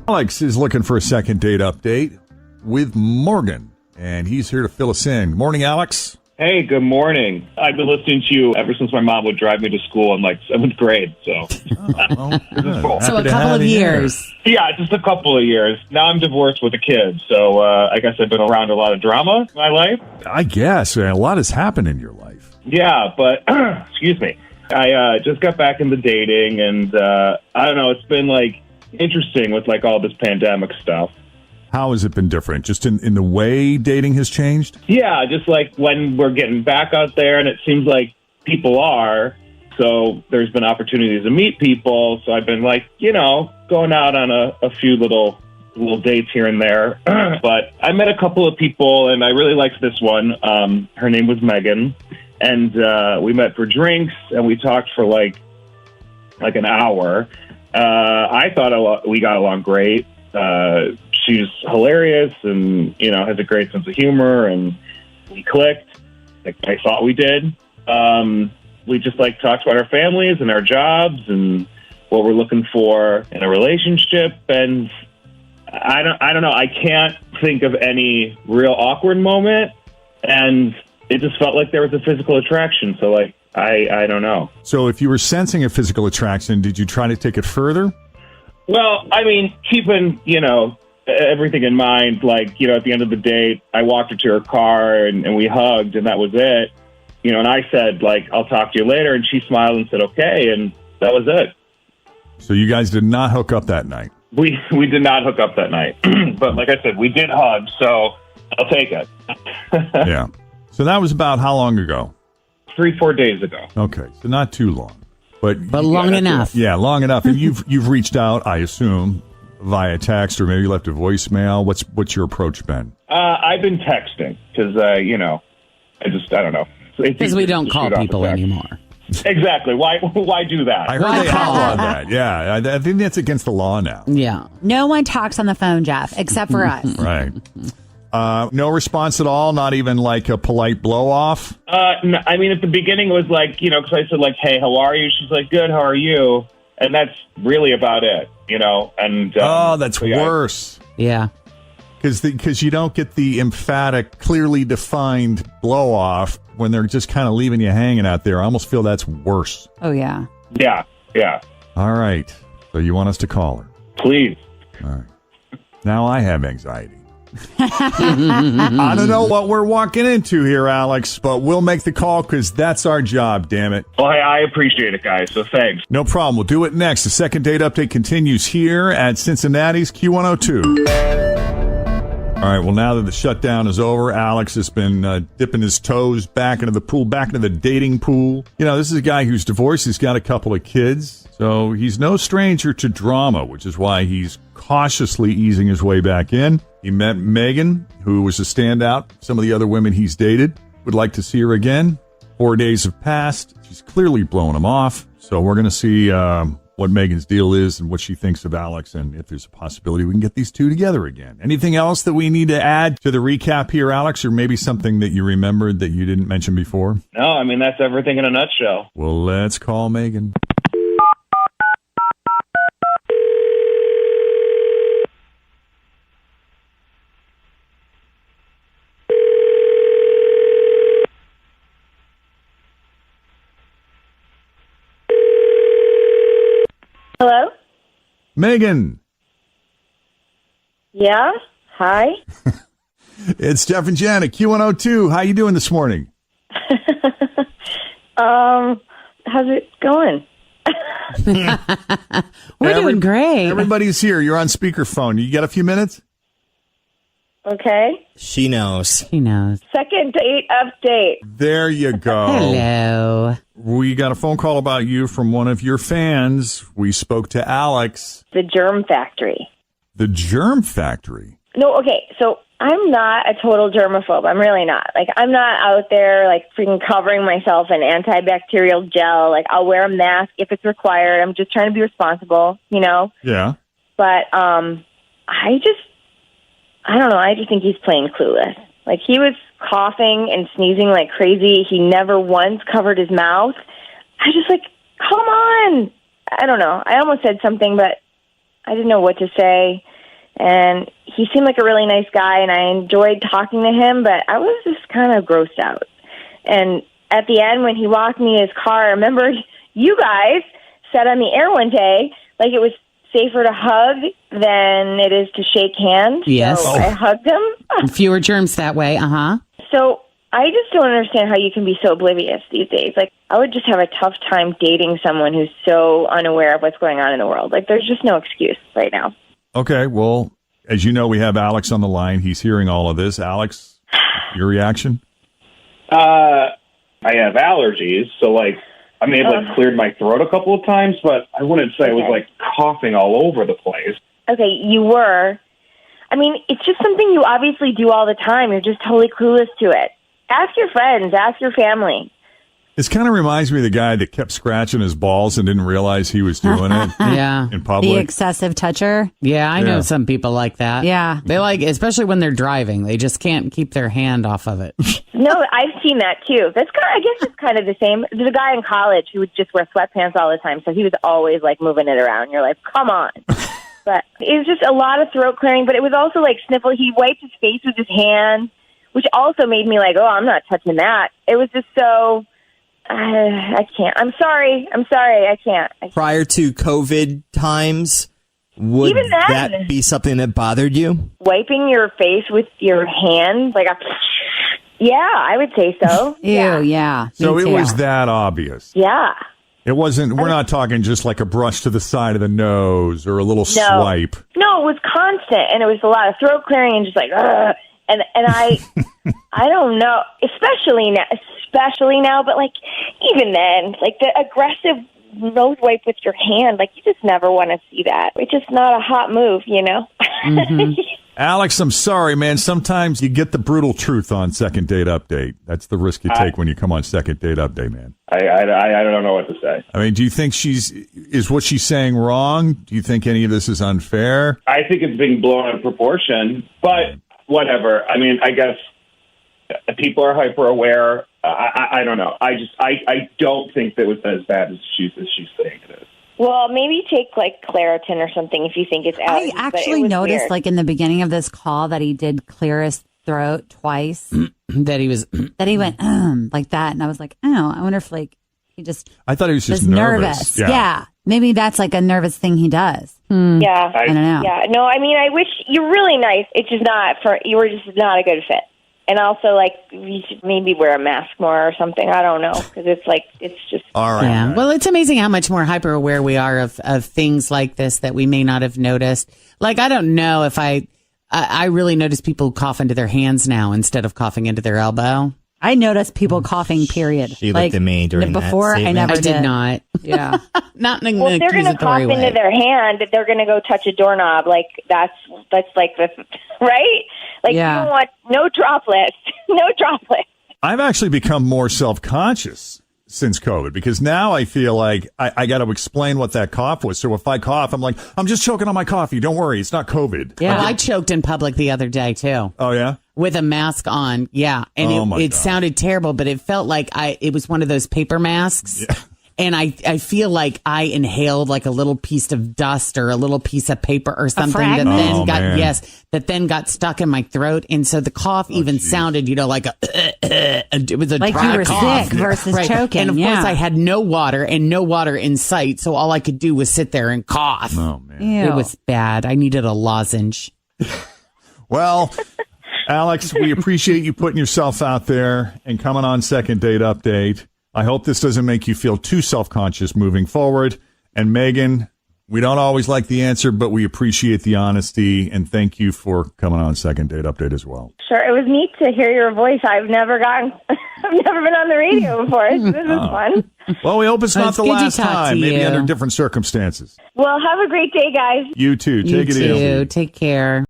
Alex is looking for a second date update with Morgan, and he's here to fill us in. Morning, Alex. Hey, good morning. I've been listening to you ever since my mom would drive me to school in like 7th grade. So, Cool. So a couple of years. Yeah, just a couple of years. Now I'm divorced with a kid. So I guess I've been around a lot of drama in my life. I guess a lot has happened in your life. Yeah, but excuse me. I just got back into dating, and I don't know. It's been like interesting with like all this pandemic stuff. How has it been different? Just in the way dating has changed? Yeah, just like when we're getting back out there, and it seems like people are. So there's been opportunities to meet people. So I've been like, going out on a few little dates here and there. But I met a couple of people, and I really liked this one. Her name was Megan, and we met for drinks, and we talked for like an hour. I thought we got along great. She's hilarious and, has a great sense of humor, and we clicked like I thought we did. We just talked about our families and our jobs and what we're looking for in a relationship. And I don't know. I can't think of any real awkward moment. And it just felt like there was a physical attraction. So I don't know. So if you were sensing a physical attraction, did you try to take it further? Well, I mean, keeping, everything in mind, at the end of the date, I walked her to her car and we hugged, and that was it. And I said, I'll talk to you later. And she smiled and said, okay. And that was it. So you guys did not hook up that night? We did not hook up that night. But like I said, we did hug, so I'll take it. Yeah. So that was about how long ago? 3-4 days ago. Okay. So not too long. But long enough. Yeah, long enough. And you've reached out, I assume, via text, or maybe you left a voicemail. What's your approach been? I've been texting because I don't know. Because we don't call people anymore. Exactly. Why do that? I heard they outlawed that. Yeah, I think that's against the law now. Yeah. No one talks on the phone, Jeff, except for us. Right. No response at all? Not even like a polite blow-off? No, I mean, at the beginning it was because I said hey, how are you? She's like, good, how are you? And that's really about it, And that's worse. Yeah. Because you don't get the emphatic, clearly defined blow-off when they're just kind of leaving you hanging out there. I almost feel that's worse. Oh, yeah. Yeah. All right. So you want us to call her? Please. All right. Now I have anxiety. I don't know what we're walking into here, Alex, but we'll make the call because that's our job, damn it. Well, hey, I appreciate it, guys, so thanks. No problem. We'll do it next. The second date update continues here at Cincinnati's Q102. All right, well, now that the shutdown is over, Alex has been dipping his toes back into the pool, back into the dating pool. This is a guy who's divorced. He's got a couple of kids, so he's no stranger to drama, which is why he's cautiously easing his way back in. He met Megan, who was a standout. Some of the other women he's dated would like to see her again. 4 days have passed. She's clearly blowing him off, so we're going to see what Megan's deal is and what she thinks of Alex, and if there's a possibility we can get these two together again. Anything else that we need to add to the recap here, Alex, or maybe something that you remembered that you didn't mention before? No, I mean, that's everything in a nutshell. Well, let's call Megan. Hello? Megan. Yeah? Hi? It's Jeff and Jenn at Q102. How you doing this morning? How's it going? We're doing great. Everybody's here. You're on speakerphone. You got a few minutes? Okay. She knows. She knows. Second date update. There you go. Hello. We got a phone call about you from one of your fans. We spoke to Alex. The Germ Factory. The Germ Factory? No, okay, so I'm not a total germaphobe. I'm really not. I'm not out there, freaking covering myself in antibacterial gel. I'll wear a mask if it's required. I'm just trying to be responsible, Yeah. But, I don't know. I just think he's playing clueless. He was coughing and sneezing like crazy. He never once covered his mouth. I just come on. I don't know. I almost said something, but I didn't know what to say. And he seemed like a really nice guy, and I enjoyed talking to him, but I was just kind of grossed out. And at the end, when he walked me in his car, I remember you guys said on the air one day, like it was safer to hug than it is to shake hands. Yes. So I hugged him. Fewer germs that way. Uh-huh. So I just don't understand how you can be so oblivious these days. Like, I would just have a tough time dating someone who's so unaware of what's going on in the world. Like, there's just no excuse right now. Okay, well, as you know, we have Alex on the line. He's hearing all of this. Alex, your reaction? I have allergies, so like I may have cleared my throat a couple of times, but I wouldn't say I was like coughing all over the place. Okay, you were. I mean, it's just something you obviously do all the time. You're just totally clueless to it. Ask your friends, ask your family. This kind of reminds me of the guy that kept scratching his balls and didn't realize he was doing it Yeah. in public. The excessive toucher. Yeah, I know some people like that. Yeah. They like, especially when they're driving, they just can't keep their hand off of it. No, I've seen that too. That's kind of, I guess it's kind of the same. There's a guy in college who would just wear sweatpants all the time, so he was always like moving it around. You're like, come on. But it was just a lot of throat clearing, but it was also like sniffle. He wiped his face with his hand, which also made me like, oh, I'm not touching that. It was just so... I can't. I'm sorry. I can't. Prior to COVID times, would Even then, that be something that bothered you? wiping your face with your hand, like a... Yeah, I would say so. Ew, yeah. So me it too. was that obvious. Yeah. It wasn't, we're not talking just like a brush to the side of the nose or a little swipe. No, it was constant, and it was a lot of throat clearing and just like, ugh. And I, I don't know, especially now, but like even then, like the aggressive nose wipe with your hand, like you just never want to see that. It's just not a hot move, you know? Mm-hmm. Alex, I'm sorry, man. Sometimes you get the brutal truth on Second Date Update. That's the risk you take when you come on Second Date Update, man. I don't know what to say. I mean, do you think is what she's saying wrong? Do you think any of this is unfair? I think it's being blown out of proportion, but whatever. I mean, I guess people are hyper aware. I don't know. I don't think that was as bad as she's saying it is. Well, maybe take like Claritin or something if you think it's allergies. I actually noticed, weird. like in the beginning of this call, that he did clear his throat twice. That he was. That he went like that, and I was like, oh, I wonder if like he just I thought he was just was nervous. Yeah, maybe that's like a nervous thing he does. Yeah, I don't know. Yeah, no, I mean, I wish you're really nice. It's just not you were just not a good fit. And also, like, you should maybe wear a mask more or something. I don't know, because it's like, it's just... All right. Yeah. Well, it's amazing how much more hyper aware we are of things like this that we may not have noticed. Like, I don't know if I really notice people cough into their hands now instead of coughing into their elbow. I noticed people coughing, period. She looked at me during that before, I statement. never I did not. Yeah. Not in Well, an if they're going to cough accusatory way. into their hand, they're going to go touch a doorknob. Like, that's like the... Right? Like, Yeah. you don't want no droplets. No droplets. I've actually become more self-conscious since COVID because now I feel like I got to explain what that cough was. So if I cough, I'm like, I'm just choking on my coffee. Don't worry. It's not COVID. Yeah. I choked in public the other day, too. Oh, yeah? With a mask on. Yeah. And it sounded terrible, but it felt like it was one of those paper masks. Yeah. And I feel like I inhaled like a little piece of dust or a little piece of paper or something that fragment? then got got stuck in my throat. And so the cough even sounded, like it was a Like dry you were cough. sick versus Right. choking. And of yeah. course I had no water in sight. So all I could do was sit there and cough. Oh, man. Ew. It was bad. I needed a lozenge. Well, Alex, we appreciate you putting yourself out there and coming on Second Date Update. I hope this doesn't make you feel too self-conscious moving forward. And Megan, we don't always like the answer, but we appreciate the honesty. And thank you for coming on Second Date Update as well. Sure, it was neat to hear your voice. I've never been on the radio before. So this is fun. Well, we hope it's not It's the good to last talk to time. Maybe you. under different circumstances. Well, have a great day, guys. You too. Take it You easy. too. Take care.